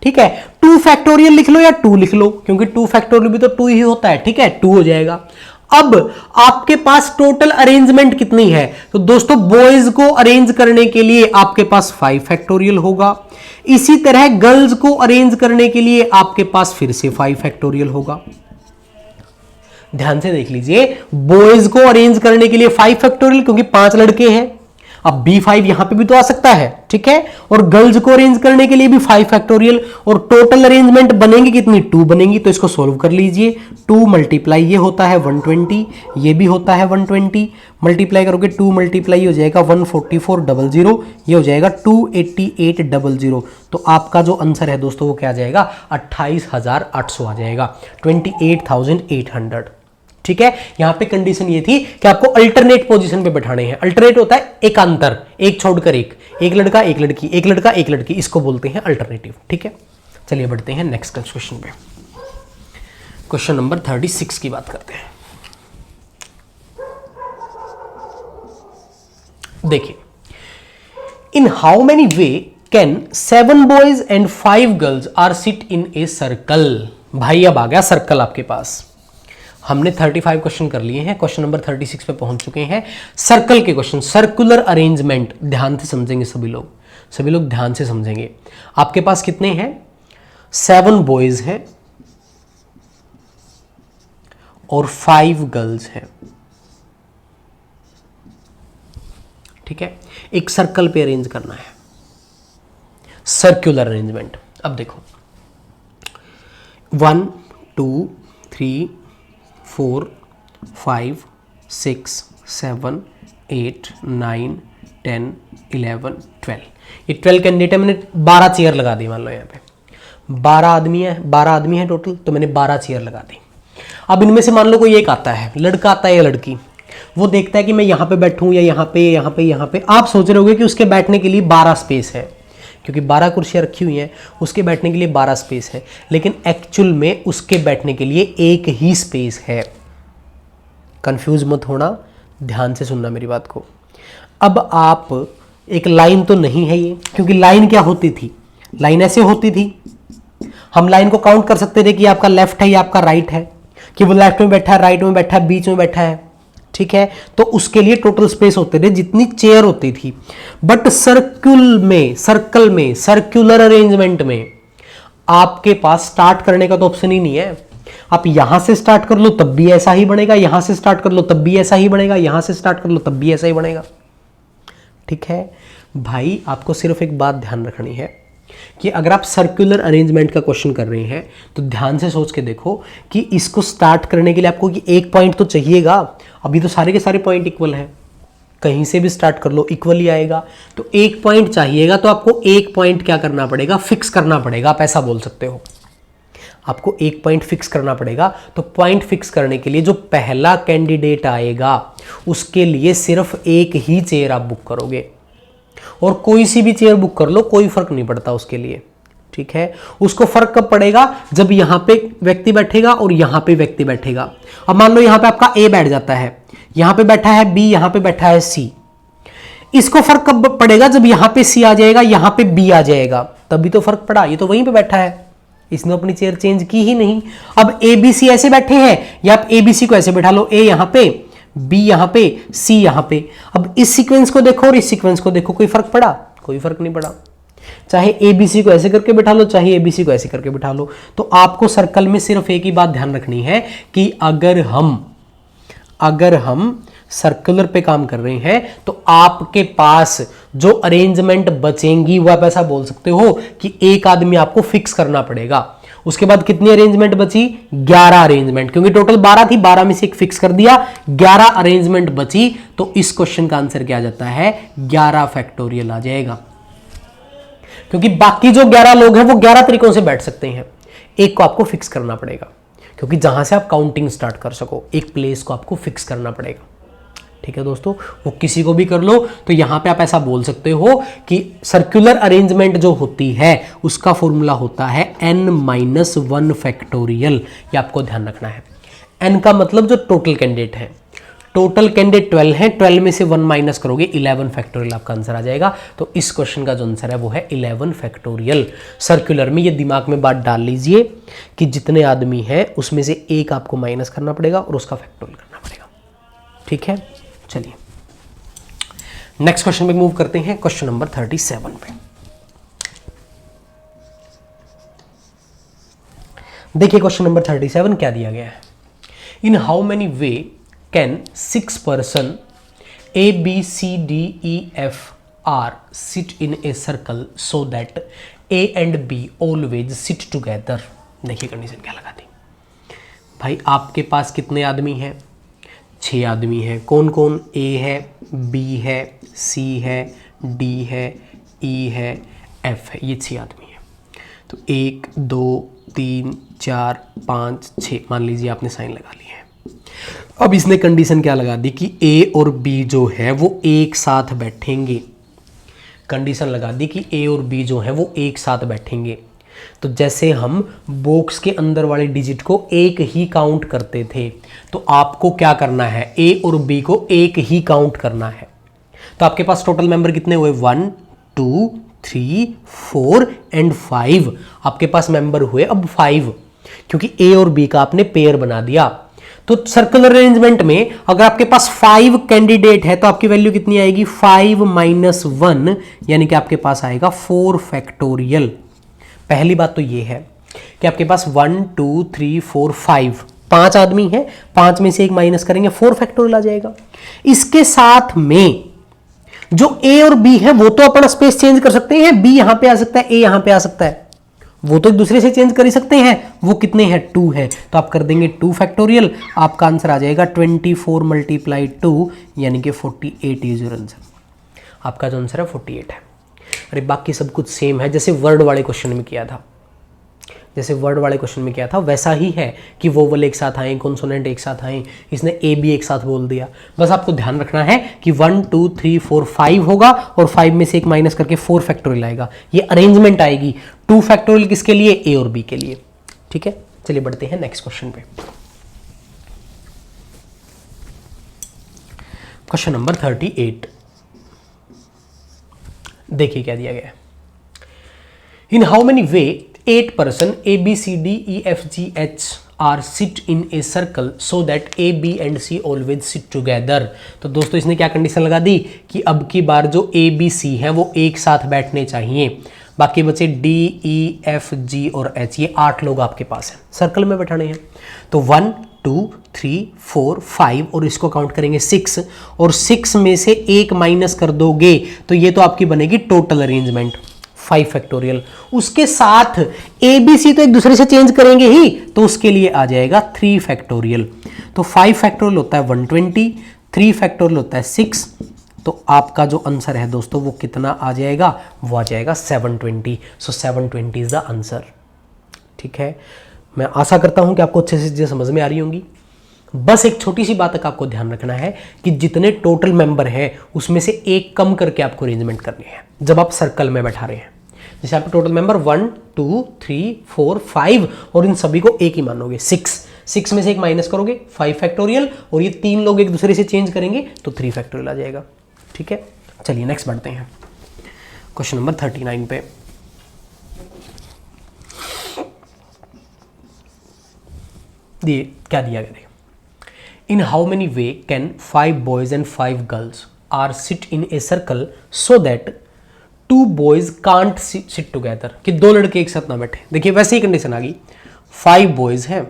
ठीक है, 2 फैक्टोरियल लिख लो या 2 लिख लो, क्योंकि 2 फैक्टोरियल भी तो 2 ही होता है। ठीक है, 2 हो जाएगा। अब आपके पास टोटल अरेंजमेंट कितनी है? तो दोस्तों बॉयज को अरेंज करने के लिए आपके पास 5 फैक्टोरियल होगा, इसी तरह गर्ल्स को अरेंज करने के लिए आपके पास फिर से 5 फैक्टोरियल होगा। ध्यान से देख लीजिए, बॉयज को अरेंज करने के लिए 5 फैक्टोरियल, क्योंकि 5 लड़के हैं। अब B5 यहां पे भी तो आ सकता है। ठीक है, और गर्ल्स को अरेंज करने के लिए भी 5 फैक्टोरियल, और टोटल अरेंजमेंट बनेंगी कितनी? 2 बनेंगी। तो इसको सोल्व कर लीजिए। 2 मल्टीप्लाई ये होता है 120, ये भी होता है 120, मल्टीप्लाई करोगे 2 मल्टीप्लाई हो जाएगा 14400, ये हो जाएगा 28800। तो आपका जो आंसर है दोस्तों वो क्या आ जाएगा? 28800 आ जाएगा, 28800। ठीक है, यहां पे कंडीशन ये थी कि आपको अल्टरनेट पोजीशन पे बैठाने हैं। अल्टरनेट होता है एकांतर, एक छोड़कर एक लड़का एक लड़की, एक लड़का एक लड़की, इसको बोलते हैं अल्टरनेटिव। ठीक है, चलिए बढ़ते हैं नेक्स्ट क्वेश्चन पे। क्वेश्चन नंबर 36 की बात करते हैं। देखिए, in how many way can 7 boys and 5 girls are sit in a circle. भाई अब आ गया सर्कल आपके पास। हमने 35 क्वेश्चन कर लिए हैं, क्वेश्चन नंबर 36 पे पहुंच चुके हैं। सर्कल के क्वेश्चन, सर्कुलर अरेंजमेंट, ध्यान से समझेंगे सभी लोग ध्यान से समझेंगे। आपके पास कितने हैं? 7 बॉयज हैं और 5 गर्ल्स हैं। ठीक है, एक सर्कल पे अरेंज करना है, सर्कुलर अरेंजमेंट। अब देखो 1 2 3 4 5 6 7 8 9 10 11 12। ये 12 कैंडिडेट है, मैंने 12 चेयर लगा दी। मान लो यहाँ पे 12 आदमी है टोटल, तो मैंने 12 चेयर लगा दी। अब इनमें से मान लो कोई एक आता है, लड़का आता है या लड़की, वो देखता है कि मैं यहाँ पे बैठूं या यहाँ पे। आप सोच रहे होगे कि उसके बैठने के लिए 12 स्पेस है, क्योंकि 12 कुर्सियाँ रखी हुई हैं, उसके बैठने के लिए 12 स्पेस है, लेकिन एक्चुअल में उसके बैठने के लिए एक ही स्पेस है। कंफ्यूज मत होना, ध्यान से सुनना मेरी बात को। अब आप, एक लाइन तो नहीं है ये, क्योंकि लाइन क्या होती थी? लाइन ऐसे होती थी, हम लाइन को काउंट कर सकते थे कि आपका लेफ्ट है या आपका राइट है, कि वो लेफ्ट में बैठा है, राइट में बैठा है, बीच में बैठा है। ठीक है, तो उसके लिए टोटल स्पेस होते थे जितनी चेयर होती थी। बट सर्कल में सर्कुलर अरेंजमेंट में आपके पास स्टार्ट करने का तो ऑप्शन ही नहीं है। आप यहां से स्टार्ट कर लो तब भी ऐसा ही बनेगा, यहां से स्टार्ट कर लो तब भी ऐसा ही बनेगा, यहां से स्टार्ट कर लो तब भी ऐसा ही बनेगा। ठीक है भाई, आपको सिर्फ एक बात ध्यान रखनी है कि अगर आप सर्कुलर अरेंजमेंट का क्वेश्चन कर रहे हैं तो ध्यान से सोच के देखो कि इसको स्टार्ट करने के लिए आपको एक पॉइंट तो चाहिएगा। अभी तो सारे के सारे पॉइंट इक्वल हैं, कहीं से भी स्टार्ट कर लो इक्वल ही आएगा, तो एक पॉइंट चाहिएगा। तो आपको एक पॉइंट क्या करना पड़ेगा? फिक्स करना पड़ेगा, आप ऐसा बोल सकते हो। आपको एक पॉइंट फिक्स करना पड़ेगा। तो पॉइंट फिक्स करने के लिए जो पहला कैंडिडेट आएगा उसके लिए सिर्फ एक ही चेयर आप बुक करोगे, और कोई सी भी चेयर बुक कर लो, कोई फर्क नहीं पड़ता उसके लिए, ठीक है। उसको फर्क कब पड़ेगा, जब यहां पे व्यक्ति बैठेगा और यहां पे व्यक्ति बैठेगा। अब मान लो यहां पे आपका ए बैठ जाता है, यहां पे बैठा है बी, यहां पे बैठा है सी। इसको फर्क कब पड़ेगा, जब यहां पे सी आ जाएगा, यहां पे बी आ जाएगा, तभी तो फर्क पड़ा। ये तो वहीं पे बैठा है, इसने अपनी चेयर चेंज की ही नहीं। अब ए बी सी ऐसे बैठे हैं, या आप ए बी सी को ऐसे बैठा लो, ए यहां पे, बी यहां पे, सी यहां पे। अब इस सीक्वेंस को देखो और इस सीक्वेंस को देखो, कोई फर्क पड़ा? कोई फर्क नहीं पड़ा। चाहे एबीसी को ऐसे करके बिठा लो, चाहे एबीसी को ऐसे करके बिठा लो। तो आपको सर्कल में सिर्फ एक ही बात ध्यान रखनी है कि अगर हम सर्कुलर पे काम कर रहे हैं तो आपके पास जो अरेंजमेंट बचेंगी वो आप ऐसा बोल सकते हो कि एक आदमी आपको फिक्स करना पड़ेगा। उसके बाद कितनी अरेंजमेंट बची? 11 अरेंजमेंट, क्योंकि टोटल 12 थी, 12 में से एक फिक्स कर दिया, 11 अरेंजमेंट बची। तो इस क्वेश्चन का आंसर क्या आ जाता है? 11 फैक्टोरियल आ जाएगा, क्योंकि बाकी जो 11 लोग हैं वो 11 तरीकों से बैठ सकते हैं, एक को आपको फिक्स करना पड़ेगा, क्योंकि जहां से आप काउंटिंग स्टार्ट कर सको, एक प्लेस को आपको फिक्स करना पड़ेगा। ठीक है दोस्तों, वो किसी को भी कर लो। तो यहां पे आप ऐसा बोल सकते हो कि सर्कुलर अरेंजमेंट जो होती है उसका फॉर्मूला होता है n-1 फैक्टोरियल। ये आपको ध्यान रखना है। n का मतलब जो टोटल कैंडिडेट है, टोटल कैंडिडेट 12 है, 12 में से 1 माइनस करोगे 11 फैक्टोरियल आपका आंसर आ जाएगा। तो इस क्वेश्चन का जो आंसर है वो है 11 फैक्टोरियल। सर्कुलर में ये दिमाग में बात डाल लीजिए कि जितने आदमी हैं उसमें से एक आपको माइनस करना पड़ेगा और उसका फैक्टोरियल करना पड़ेगा। ठीक है, चलिए नेक्स्ट क्वेश्चन पे मूव करते हैं, क्वेश्चन नंबर 37 पे। देखिए क्वेश्चन नंबर 37 क्या दिया गया है। इन how many way can 6 person A B C D E F R sit in a circle so that A and B always sit together। देखिए कंडीशन क्या लगा दी भाई। आपके पास कितने आदमी हैं? 6 आदमी हैं। कौन कौन? A है, B है, C है, D है, E है, F है। ये 6 आदमी हैं। तो 1 2 3 4 5 6 मान लीजिए आपने साइन लगा लिए हैं। अब इसने कंडीशन क्या लगा दी कि A और B जो है वो एक साथ बैठेंगे। कंडीशन लगा दी कि A और B जो है वो एक साथ बैठेंगे। तो जैसे हम बॉक्स के अंदर वाले डिजिट को एक ही काउंट करते थे, तो आपको क्या करना है? A और B को एक ही काउंट करना है। तो आपके पास टोटल मेंबर कितने हुए? 1 2 3 4 एंड 5। आपके पास मेंबर हुए अब 5, क्योंकि A और B का आपने पेयर बना दिया। तो सर्कुलर अरेंजमेंट में अगर आपके पास 5 कैंडिडेट है तो आपकी वैल्यू कितनी आएगी? 5 - 1, यानी कि आपके पास आएगा 4 फैक्टोरियल। पहली बात तो ये है कि आपके पास 1 2 3 4 5 आदमी हैं, 5 में से एक माइनस करेंगे 4 फैक्टोरियल आ जाएगा। इसके साथ में जो A और B है वो तो अपना स्पेस चेंज कर सकते हैं, B यहां पे आ सकता है, A यहां पे आ सकता है, वो तो एक दूसरे से चेंज कर ही सकते हैं। वो कितने हैं? 2 है, तो आप कर देंगे 2 फैक्टोरियल। आपका आंसर आ जाएगा 24 × 2 यानी कि 48 इज योर आंसर। आपका जो आंसर है 48 है। अरे बाकी सब कुछ सेम है, जैसे वर्ड वाले क्वेश्चन में किया था, वैसा ही है कि वोवल एक साथ आए, कॉन्सोनेंट एक साथ आए, इसने ए बी एक साथ बोल दिया। बस आपको ध्यान रखना है कि 1 2 3 4 5 होगा और 5 में से एक माइनस करके 4 फैक्टोरियल आएगा। ये अरेंजमेंट आएगी। 2 फैक्टोरियल किसके लिए? ए और बी के लिए। ठीक है, चलिए बढ़ते हैं नेक्स्ट क्वेश्चन पे। क्वेश्चन नंबर 38 देखिए क्या दिया गया है। इन how many way 8 person A B C D E F G H R sit in a circle so that A B and C always sit together। तो दोस्तों इसने क्या कंडीशन लगा दी कि अब की बार जो A B C है वो एक साथ बैठने चाहिए। बाकी बचे D E F G और H, ये 8 लोग आपके पास हैं, सर्कल में बैठाने हैं। तो 1 2 3 4 5 और इसको काउंट करेंगे 6, और 6 में से एक माइनस कर दोगे तो ये तो आपकी बनेगी टोटल अरेंजमेंट 5 फैक्टोरियल। उसके साथ ए बी सी तो एक दूसरे से चेंज करेंगे ही, तो उसके लिए आ जाएगा 3 फैक्टोरियल। तो 5 फैक्टोरियल होता है 120, 3 फैक्टोरियल होता है 6। तो आपका जो आंसर है दोस्तों वो कितना आ जाएगा? वो आ जाएगा 720। सो 720 इज द आंसर। ठीक है, मैं आशा करता हूं कि आपको अच्छे से चीजें समझ में आ रही होंगी। बस एक छोटी सी बात तक आपको ध्यान रखना है कि जितने टोटल मेंबर हैं उसमें से एक कम करके आपको अरेंजमेंट करनी है जब आप सर्कल में बैठा रहे हैं। जैसे आपके टोटल मेंबर 1 2 3 4 5 और इन सभी को एक ही मानोगे 6 में से एक माइनस करोगे 5 फैक्टोरियल और ये 3 लोग एक दूसरे से चेंज करेंगे तो 3 फैक्टोरियल आ जाएगा। ठीक है, चलिए नेक्स्ट बढ़ते हैं क्वेश्चन नंबर 39 पे। क्या दिया गया? In how many way can 5 boys and 5 girls are sit in a circle so that 2 boys can't sit together, कि 2 लड़के एक साथ ना बैठे। देखिए वैसे ही कंडीशन आ गई, 5 बॉयज हैं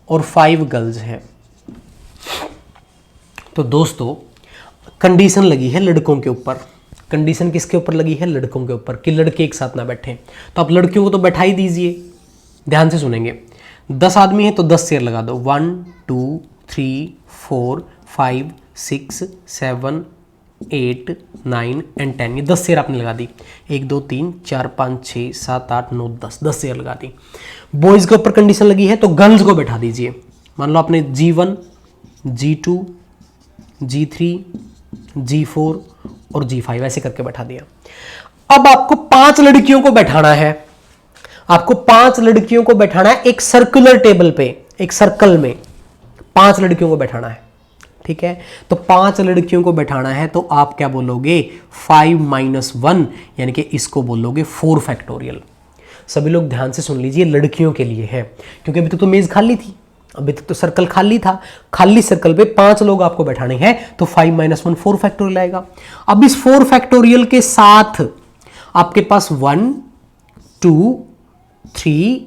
और 5 गर्ल्स हैं। तो दोस्तों कंडीशन लगी है लड़कों के ऊपर। कंडीशन किसके ऊपर लगी है? लड़कों के ऊपर, कि लड़के एक साथ ना बैठे। तो आप लड़कियों को तो बैठा ही दीजिए। ध्यान से सुनेंगे, 10 आदमी है तो 10 चेयर लगा दो। 1 2 3 4 5 6 7 8 9 एंड 10, ये 10 चेयर आपने लगा दी। 1 2 3 4 5 6 7 8 9 10 चेयर लगा दी। बॉयज के ऊपर कंडीशन लगी है तो गर्ल्स को बैठा दीजिए। मान लो आपने G1 G2 G3 G4 और G5 ऐसे करके बैठा दिया। अब आपको 5 लड़कियों को बैठाना है। आपको 5 लड़कियों को बैठाना है एक सर्कुलर टेबल पे, एक सर्कल में 5 लड़कियों को बैठाना है। ठीक है, तो 5 लड़कियों को बैठाना है तो आप क्या बोलोगे? 5 - 1 यानी कि इसको बोलोगे 4 फैक्टोरियल। सभी लोग ध्यान से सुन लीजिए, लड़कियों के लिए है क्योंकि अभी तक तो मेज खाली थी, अभी तक तो सर्कल खाली था। खाली सर्कल पे 5 लोग आपको बैठाने हैं तो 5 - 1 4 फैक्टोरियल आएगा। अब इस 4 फैक्टोरियल के साथ आपके पास 1 2 3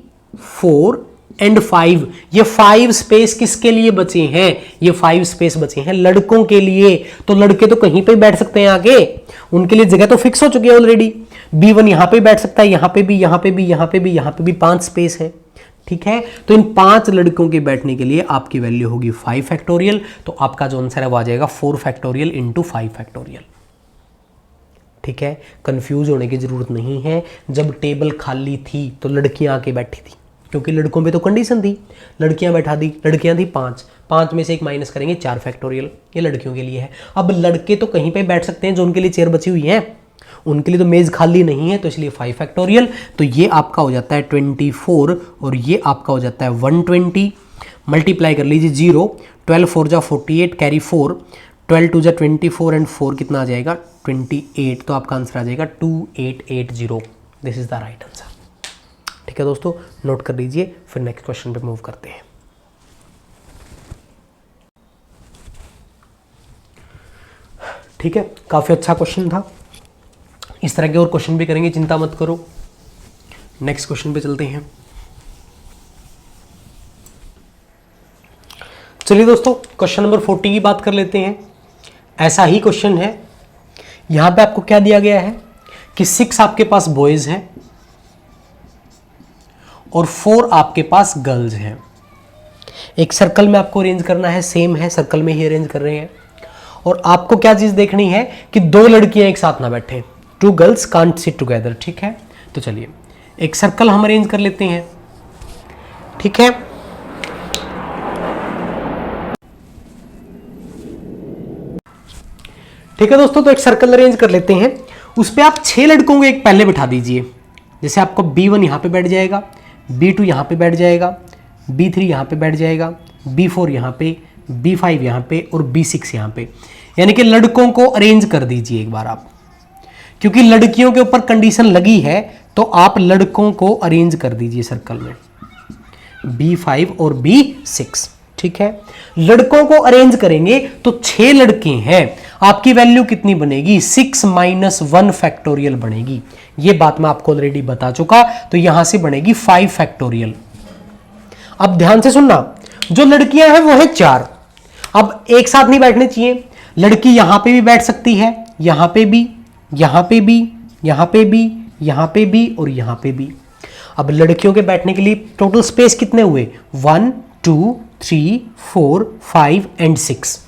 4 एंड 5, ये 5 स्पेस किसके लिए बचे हैं? ये 5 स्पेस बचे हैं लड़कों के लिए। तो लड़के तो कहीं पे बैठ सकते हैं आगे, उनके लिए जगह तो फिक्स हो चुकी है ऑलरेडी। B1 यहां पे बैठ सकता है, यहां पे भी, यहां पे भी, यहां पे भी, यहां पे भी 5 स्पेस है। ठीक है, तो इन 5 लड़कों के बैठने के लिए आपकी वैल्यू होगी 5 फैक्टोरियल। तो आपका जो आंसर है वो आ जाएगा 4 फैक्टोरियल इंटू 5 फैक्टोरियल। ठीक है, कंफ्यूज होने की जरूरत नहीं है। जब टेबल खाली थी तो लड़कियां आके बैठी थी क्योंकि लड़कों पे तो कंडीशन थी, लड़कियां बैठा दी। लड़कियां थी 5 में से एक माइनस करेंगे 4 फैक्टोरियल, ये लड़कियों के लिए है। अब लड़के तो कहीं पे बैठ सकते हैं जो उनके लिए चेयर बची हुई है, उनके लिए तो मेज खाली नहीं है, तो इसलिए 5 फैक्टोरियल। तो ये आपका हो जाता है 24 और ये आपका हो जाता है 120। मल्टीप्लाई कर लीजिए 0, 12 4 जा 48 कैरी 4, 12 2 जा 24 एंड 4 कितना आ जाएगा? 28। तो आपका आंसर आ जाएगा 2880। This is the right answer. ठीक है दोस्तों, नोट कर लीजिए, फिर नेक्स्ट क्वेश्चन पे मूव करते हैं। ठीक है, काफी अच्छा क्वेश्चन था। इस तरह के और क्वेश्चन भी करेंगे, चिंता मत करो। नेक्स्ट क्वेश्चन पे चलते हैं। चलिए दोस्तों, क्वेश्चन नंबर 40 की बात कर लेते हैं। ऐसा ही क्वेश्चन है। यहां पे आपको क्या दिया गया है कि 6 आपके पास बॉयज हैं और 4 आपके पास गर्ल्स हैं। एक सर्कल में आपको अरेंज करना है, सेम है, सर्कल में ही अरेंज कर रहे हैं। और आपको क्या चीज देखनी है कि 2 लड़कियां एक साथ ना बैठे, 2 गर्ल्स कांट सिट टुगेदर। ठीक है, तो चलिए एक सर्कल हम अरेंज कर लेते हैं। ठीक है, ठीक है दोस्तों, तो एक सर्कल अरेंज कर लेते हैं। उस पे आप 6 लड़कों को एक पहले बैठा दीजिए। जैसे आपको B1 यहां पे बैठ जाएगा, B2 यहां पे बैठ जाएगा, B3 यहां पे बैठ जाएगा, B4 यहां पे, B5 यहां पे और B6 यहां पे। यानी कि लड़कों को अरेंज कर दीजिए एक बार आप, क्योंकि लड़कियों के ऊपर कंडीशन लगी है तो आप लड़कों को अरेंज कर दीजिए सर्कल में, B5 और B6। ठीक है, लड़कों को अरेंज करेंगे तो 6 लड़के हैं। आपकी वैल्यू कितनी बनेगी? 6 - 1 फैक्टोरियल बनेगी। ये बात मैं आपको ऑलरेडी बता चुका, तो यहां से बनेगी 5 फैक्टोरियल। अब ध्यान से सुनना, जो लड़कियां हैं वो है 4। अब एक साथ नहीं बैठने चाहिए, लड़की यहां पे भी बैठ सकती है, यहां पे भी, यहां पे भी, यहां पे भी, यहां पे भी और यहां पे भी। अब लड़कियों के बैठने के लिए टोटल स्पेस कितने हुए? 1 2 3 4 5 एंड 6।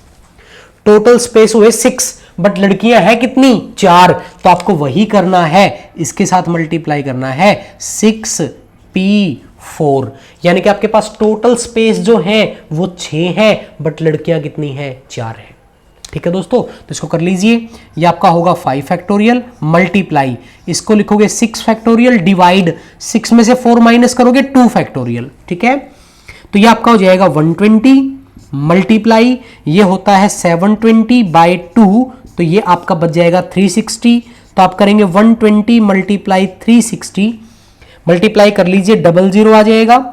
टोटल स्पेस हुए 6, बट लड़कियां हैं कितनी? 4। तो आपको वही करना है, इसके साथ मल्टीप्लाई करना है। 6p 4, यानी कि आपके पास टोटल स्पेस जो है वो 6 है, बट लड़कियां कितनी है? 4 है। ठीक है दोस्तों, तो इसको कर लीजिए, ये आपका होगा 5 फैक्टोरियल मल्टीप्लाई, इसको लिखोगे 6 फैक्टोरियल डिवाइड 6 में से 4 माइनस करोगे 2 फैक्टोरियल। ठीक है, तो ये आपका हो जाएगा 120 मल्टीप्लाई, ये होता है 720 बाई 2, तो ये आपका बच जाएगा 360। तो आप करेंगे 120 मल्टीप्लाई 360, मल्टीप्लाई कर लीजिए, 00 आ जाएगा,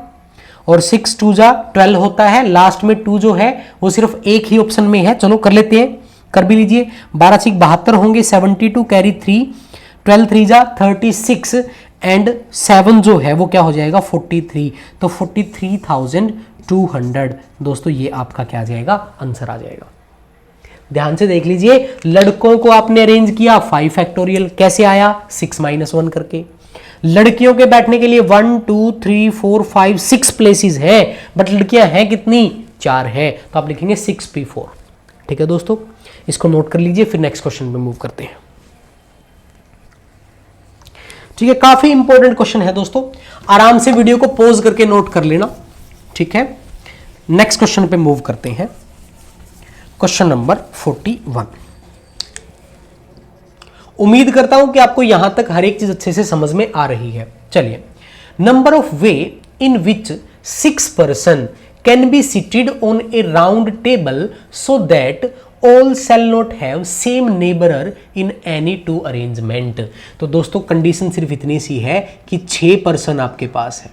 और 6 2 जा 12 होता है, लास्ट में 2 जो है वो सिर्फ एक ही ऑप्शन में है। चलो कर लेते हैं, कर भी लीजिए, 12 6 72 होंगे, 72 कैरी 3, 12 3 जा 36, एंड 7 जो है वो क्या हो जाएगा? 43, तो 43,200 दोस्तों, ये आपका क्या आ जाएगा? आंसर आ जाएगा। ध्यान से देख लीजिए, लड़कों को आपने अरेंज किया 5 फैक्टोरियल, कैसे आया? 6 - 1 करके। लड़कियों के बैठने के लिए 1 2 3 4 5 6 प्लेसेस है, बट लड़कियां हैं कितनी? 4 है, तो आप लिखेंगे 6p4। ठीक है दोस्तों, इसको नोट कर लीजिए, फिर नेक्स्ट क्वेश्चन पे मूव करते हैं। ठीक है, काफी इंपॉर्टेंट क्वेश्चन है दोस्तों, आराम से वीडियो को पॉज करके नोट कर लेना। ठीक है, नेक्स्ट क्वेश्चन पे मूव करते हैं। Question number 41। उम्मीद करता हूं कि आपको यहां तक हर एक चीज अच्छे से समझ में आ रही है। चलिए, number of way in which 6 person can be seated on a round table so that all shall not have same नेबरर in any 2 arrangement. तो दोस्तों कंडीशन सिर्फ इतनी सी है कि 6 पर्सन आपके पास है।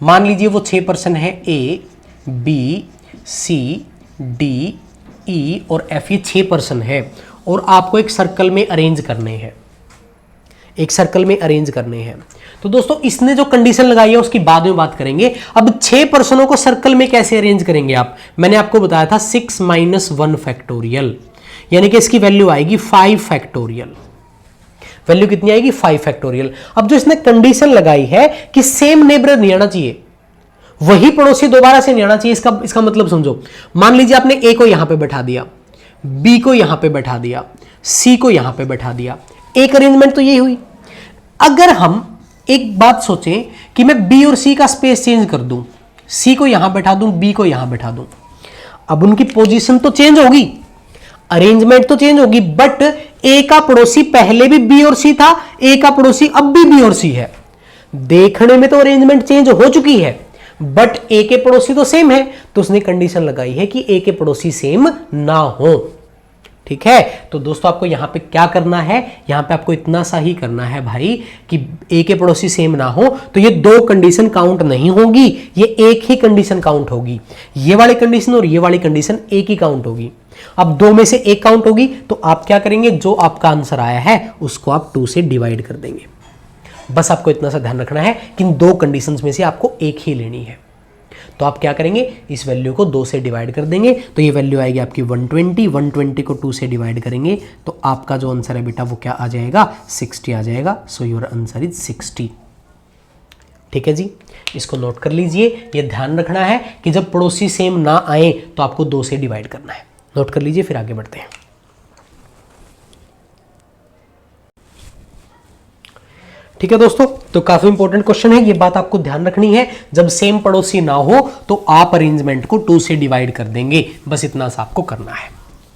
मान लीजिए वो 6 पर्सन है, A B C D E और एफ, ये 6 पर्सन है, और आपको एक सर्कल में अरेंज करने हैं, एक सर्कल में अरेंज करने हैं। तो दोस्तों इसने जो कंडीशन लगाई है उसकी बाद में बात करेंगे। अब 6 पर्सनों को सर्कल में कैसे अरेंज करेंगे आप? मैंने आपको बताया था 6 - 1 फैक्टोरियल, यानी कि इसकी वैल्यू आएगी 5 फैक्टोरियल। वैल्यू कितनी आएगी? 5 फैक्टोरियल। अब जो इसने कंडीशन लगाई है कि सेम नेबर नहीं आना चाहिए, वही पड़ोसी दोबारा से नहीं आना चाहिए, इसका मतलब समझो। मान लीजिए आपने ए को यहां पे बैठा दिया, बी को यहां पे बैठा दिया, सी को यहां पे बैठा दिया, एक अरेंजमेंट तो यही हुई। अगर हम एक बात सोचें कि मैं बी और सी का स्पेस चेंज कर दूं, सी को यहां बैठा दूं, बी को यहां बैठा दूं, अब उनकी पोजीशन तो चेंज होगी, अरेंजमेंट तो चेंज होगी, बट ए का पड़ोसी पहले भी बी और सी था, ए का पड़ोसी अब भी बी और सी है। देखने में तो अरेंजमेंट चेंज हो चुकी है, बट ए के पड़ोसी तो सेम है, तो उसने कंडीशन लगाई है कि ए के पड़ोसी सेम ना हो। ठीक है, तो दोस्तों आपको यहां पे क्या करना है? यहां पे आपको इतना सा ही करना है भाई कि ए के पड़ोसी सेम ना हो, तो ये 2 कंडीशन काउंट नहीं होगी, ये एक ही कंडीशन काउंट होगी। ये वाली कंडीशन और ये वाली कंडीशन एक ही काउंट होगी। अब 2 में से एक काउंट होगी, तो आप क्या करेंगे? जो आपका आंसर आया है उसको आप 2 से डिवाइड कर देंगे। बस आपको इतना सा ध्यान रखना है कि इन 2 कंडीशंस में से आपको एक ही लेनी है। तो आप क्या करेंगे? इस वैल्यू को 2 से डिवाइड कर देंगे, तो ये वैल्यू आएगी आपकी 120, 120 को 2 से डिवाइड करेंगे तो आपका जो आंसर है बेटा वो क्या आ जाएगा? 60 आ जाएगा। So your answer is 60। ठीक है जी, इसको नोट कर लीजिए। ये ध्यान रखना है कि जब पड़ोसी सेम ना आए तो आपको 2 से डिवाइड करना है। नोट कर लीजिए, फिर आगे बढ़ते हैं। ठीक है दोस्तों, तो काफी इंपॉर्टेंट क्वेश्चन है, ये बात आपको ध्यान रखनी है। जब सेम पड़ोसी ना हो तो आप अरेंजमेंट को 2 से डिवाइड कर देंगे, बस इतना सा आपको करना है।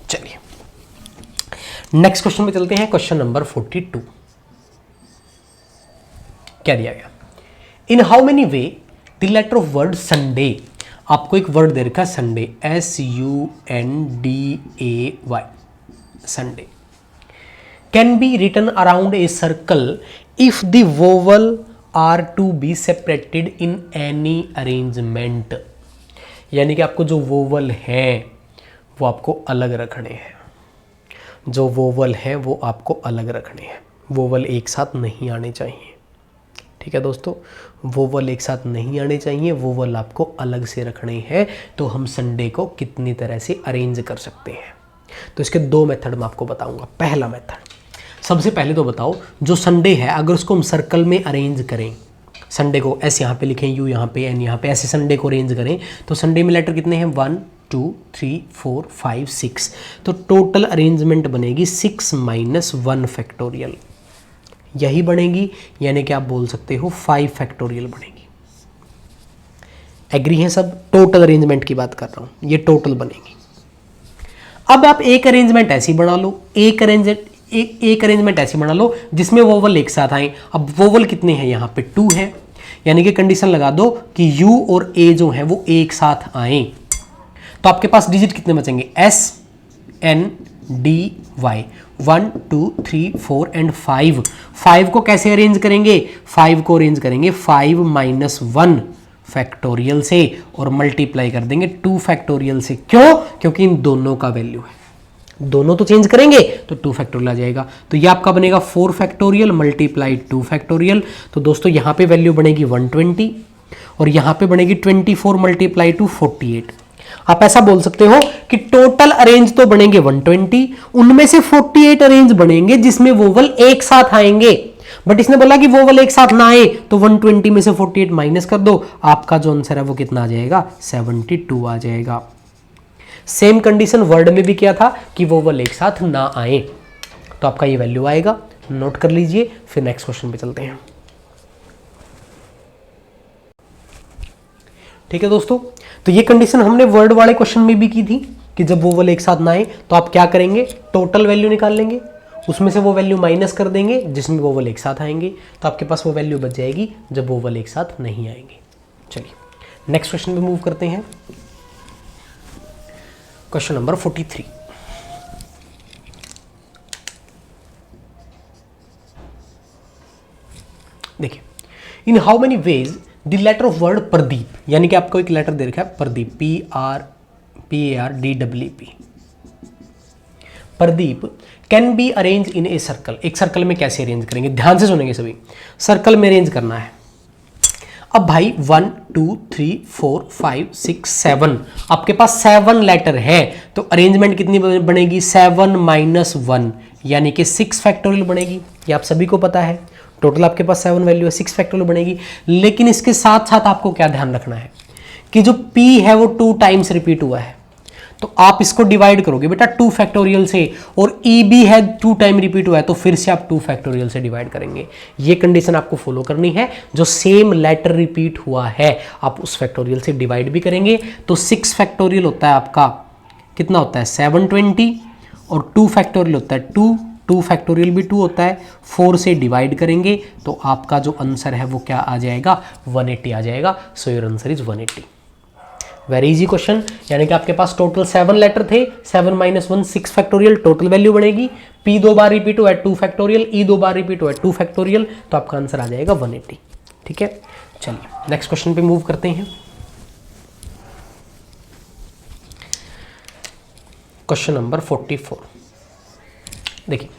चलिए नेक्स्ट क्वेश्चन में चलते हैं। क्वेश्चन नंबर 42 क्या दिया गया? In how many way the letter of word Sunday, आपको एक वर्ड दे रखा है Sunday, SUNDAY, Sunday, can be written around a circle if the vowel are to be separated in any arrangement। यानी कि आपको जो वोवल हैं वो आपको अलग रखने हैं, जो वोवल हैं वो आपको अलग रखने हैं, वोवल एक साथ नहीं आने चाहिए। ठीक है दोस्तों, वोवल एक साथ नहीं आने चाहिए, वोवल आपको अलग से रखने हैं। तो हम संडे को कितनी तरह से अरेंज कर सकते हैं? तो इसके 2 मेथड मैं आपको बताऊंगा। पहला मेथड, सबसे पहले तो बताओ जो संडे है अगर उसको हम सर्कल में अरेंज करें, संडे को एस यहाँ पे लिखें, यू यहाँ पे, एन यहाँ पे, ऐसे संडे को अरेंज करें तो संडे में लेटर कितने हैं? 1 2 3 4 5 6। तो टोटल अरेंजमेंट बनेगी 6 - 1 फैक्टोरियल, यही बनेगी, यानी कि आप बोल सकते हो 5 फैक्टोरियल बनेगी। एग्री हैं सब? टोटल अरेंजमेंट की बात कर रहा हूं, ये टोटल बनेगी। अब आप एक अरेंजमेंट ऐसी बना लो, एक अरेंजमेंट ऐसी बना लो जिसमें वोवल एक साथ आए। अब वोवल कितने हैं? यहाँ पे 2 है, यानी कि कंडीशन लगा दो कि U और A जो है वो एक साथ आए। तो आपके पास डिजिट कितने बचेंगे? S N D Y 1 2 3 4 and 5। 5 को कैसे अरेंज करेंगे? 5 को अरेंज करेंगे 5 माइनस 1 फैक्टोरियल से और मल्टीप्लाई कर देंगे 2 फैक्टोरियल से। क्यों? क्योंकि इन दोनों का वैल्यू है, दोनों तो चेंज करेंगे तो 2 फैक्टोरियल आ जाएगा। तो ये आपका बनेगा 4 फैक्टोरियल मल्टीप्लाई 2 फैक्टोरियल। तो दोस्तों यहाँ पे वैल्यू बनेगी 120 और यहाँ पे बनेगी 24 मल्टीप्लाई टू 48। आप ऐसा बोल सकते हो कि टोटल अरेंज तो बनेंगे 120, उनमें से 48 अरेंज बनेंगे जिसमें वोवल एक साथ आएंगे। बट इसने बोला कि वोवल एक साथ ना आए तो 120 में से 48 माइनस कर दो, आपका जो आंसर है वो कितना आ जाएगा? 72 आ जाएगा। सेम कंडीशन वर्ड में भी किया था कि वोवल एक साथ ना आए, तो आपका ये वैल्यू आएगा, नोट कर लीजिए। फिर नेक्स्ट क्वेश्चन पे चलते हैं। ठीक है दोस्तों, तो ये कंडीशन हमने वर्ड वाले क्वेश्चन में भी की थी कि जब वोवल एक साथ ना आए तो आप क्या करेंगे? टोटल वैल्यू निकाल लेंगे, उसमें से वो वैल्यू माइनस कर देंगे जिसमें वोवल एक साथ आएंगे, तो आपके पास वो वैल्यू बच जाएगी जब वोवल एक साथ नहीं आएंगे। चलिए नेक्स्ट क्वेश्चन पे मूव करते हैं। Question number 43। देखिए, in how many ways the letter of word Pradeep, यानी कि आपको एक लेटर दे रखा है Pradeep, PRDEEP, Pradeep can be arrange in a circle. एक सर्कल में कैसे अरेंज करेंगे? ध्यान से सुनेंगे सभी। सर्कल में अरेंज करना है। अब भाई 1 2 3 4 5 6 7 आपके पास 7 लेटर है, तो अरेंजमेंट कितनी बनेगी? 7 माइनस 1 यानी कि 6 फैक्टोरियल बनेगी। ये आप सभी को पता है। टोटल आपके पास 7 वैल्यू है, 6 फैक्टोरियल बनेगी। लेकिन इसके साथ साथ आपको क्या ध्यान रखना है कि जो P है वो 2 टाइम्स रिपीट हुआ है, तो आप इसको डिवाइड करोगे बेटा 2 फैक्टोरियल से, और E भी है 2 टाइम रिपीट हुआ है तो फिर से आप 2 फैक्टोरियल से डिवाइड करेंगे। ये कंडीशन आपको फॉलो करनी है। जो सेम लेटर रिपीट हुआ है आप उस फैक्टोरियल से डिवाइड भी करेंगे। तो 6 फैक्टोरियल होता है आपका, कितना होता है? 720, और 2 फैक्टोरियल होता है 2 फैक्टोरियल भी 2 होता है, 4 से डिवाइड करेंगे तो आपका जो आंसर है वो क्या आ जाएगा? 180 आ जाएगा। So your answer is 180। Very easy question, यानी कि आपके पास टोटल 7 लेटर थे, 7 माइनस 1 6 फैक्टोरियल, टोटल वैल्यू बनेगी। P 2 बार रिपीट हुआ है 2 फैक्टोरियल, E 2 बार रिपीट हुआ है 2 फैक्टोरियल, तो आपका आंसर आ जाएगा 180। ठीक है, चलिए नेक्स्ट क्वेश्चन पे मूव करते हैं। Question number 44। देखिए,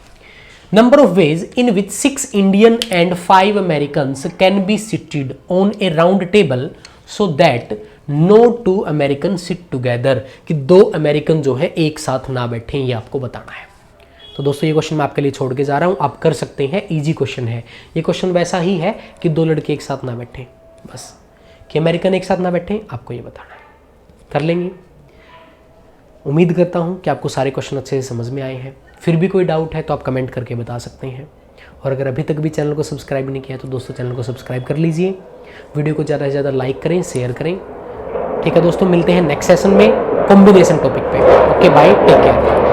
number of ways in which 6 Indian and 5 Americans can be seated on a round table so that no 2 American sit together, कि 2 अमेरिकन जो है एक साथ ना बैठे, ये आपको बताना है। तो दोस्तों ये क्वेश्चन मैं आपके लिए छोड़ के जा रहा हूं, आप कर सकते हैं, इजी क्वेश्चन है। ये क्वेश्चन वैसा ही है कि 2 लड़के एक साथ ना बैठे, बस कि अमेरिकन एक साथ ना बैठे, आपको ये बताना है। कर लेंगे। उम्मीद करता हूं कि आपको सारे क्वेश्चन अच्छे से समझ में आए हैं। फिर भी कोई डाउट है तो आप कमेंट करके बता सकते हैं। और अगर अभी तक भी चैनल को सब्सक्राइब नहीं किया तो दोस्तों चैनल को सब्सक्राइब कर लीजिए। वीडियो को ज़्यादा से ज़्यादा लाइक करें, शेयर करें। ठीक है दोस्तों, मिलते हैं नेक्स्ट सेशन में कॉम्बिनेशन टॉपिक पे। Okay bye, take care.